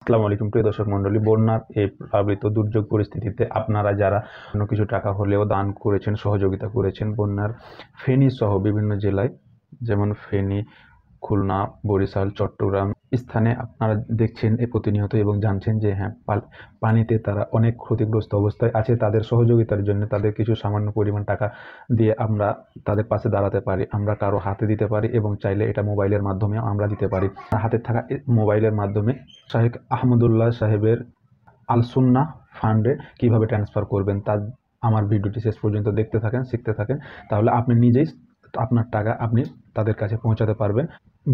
আসসালামু আলাইকুম প্রিয় দর্শক মণ্ডলী, বন্যার এই প্লাবিত দুর্যোগ পরিস্থিতিতে আপনারা যারা অন্য কিছু টাকা হলেও দান করেছেন, সহযোগিতা করেছেন, বন্যার ফেনী সহ বিভিন্ন জেলায় যেমন ফেনী, খুলনা, বরিশাল, চট্টগ্রাম স্থানে আপনারা দেখছেন এ প্রতিনিয়ত এবং জানছেন যে হ্যাঁ, পানিতে তারা অনেক ক্ষতিগ্রস্ত অবস্থায় আছে। তাদের সহযোগিতার জন্য তাদের কিছু সামান্য পরিমাণ টাকা দিয়ে আমরা তাদের পাশে দাঁড়াতে পারি। আমরা কারো হাতে দিতে পারি এবং চাইলে এটা মোবাইলের মাধ্যমে আমরা দিতে পারি। হাতে থাকা মোবাইলের মাধ্যমে শাহেখ আহমদুল্লাহ সাহেবের আল সুন্নাহ ফান্ডে কিভাবে ট্রান্সফার করবেন তা আমার ভিডিওটি শেষ পর্যন্ত দেখতে থাকেন, শিখতে থাকেন, তাহলে আপনি নিজেই আপনার টাকা আপনি তাদের কাছে পৌঁছাতে পারবেন।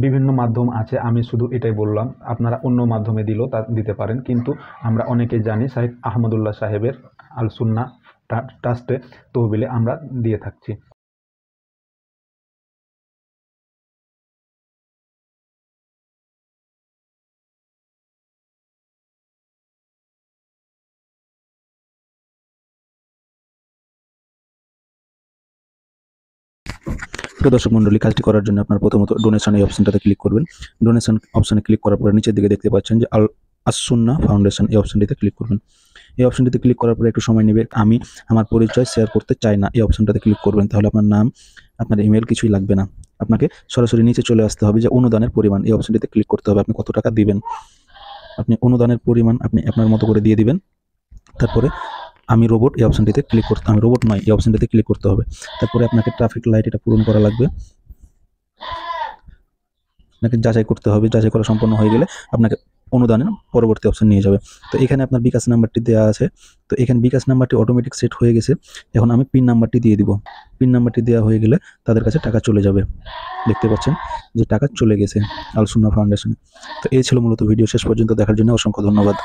বিভিন্ন মাধ্যম আছে, আমি শুধু এটাই বললাম, আপনারা অন্য মাধ্যমে দিলেও তা দিতে পারেন, কিন্তু আমরা অনেকে জানি শাহেখ আহমদুল্লাহ সাহেবের আল সুন্নাহ ট্রাস্টে তহবিলে আমরা দিয়ে থাকছি। প্রিয় দর্শক মন্ডলী, কাজটি করার জন্য আপনার প্রথমত ডোনেশন এই অপশনটাতে ক্লিক করবেন। ডোনেশন অপশনে ক্লিক করার পরে নিচের দিকে দেখতে পাচ্ছেন যে আস-সুন্নাহ ফাউন্ডেশন, এই অপশনটিতে ক্লিক করবেন। এই অপশনটিতে ক্লিক করার পরে একটু সময় নেবে। আমি আমার পরিচয় শেয়ার করতে চাই না, এই অপশনটাতে ক্লিক করবেন। তাহলে আপনার নাম, আপনার ইমেল কিছুই লাগবে না। আপনাকে সরাসরি নিচে চলে আসতে হবে যে অনুদানের পরিমাণ, এই অপশনটিতে ক্লিক করতে হবে। আপনি কত টাকা দিবেন, আপনি অনুদানের পরিমাণ আপনি আপনার মতো করে দিয়ে দিবেন। তারপরে আমি রোবট, এই অপশনটিতে ক্লিক করতে, আমি রোবট নয়, এই অপশনটিতে ক্লিক করতে হবে। তারপরে আপনাকে ট্রাফিক লাইট এটা পূরণ করা লাগবে, আপনাকে যাচাই করতে হবে। যাচাই করা সম্পন্ন হয়ে গেলে আপনাকে অনুদানের পরবর্তী অপশন নিয়ে যাবে। তো এখানে আপনার বিকাশ নাম্বারটি দেওয়া আছে, তো এখানে বিকাশ নাম্বারটি অটোমেটিক সেট হয়ে গেছে। এখন আমি পিন নাম্বারটি দিয়ে দিব। পিন নাম্বারটি দেওয়া হয়ে গেলে তাদের কাছে টাকা চলে যাবে। দেখতে পাচ্ছেন যে টাকা চলে গেছে আল সুন্নাহ ফাউন্ডেশনে। তো এই ছিল মূলত ভিডিও। শেষ পর্যন্ত দেখার জন্য অসংখ্য ধন্যবাদ।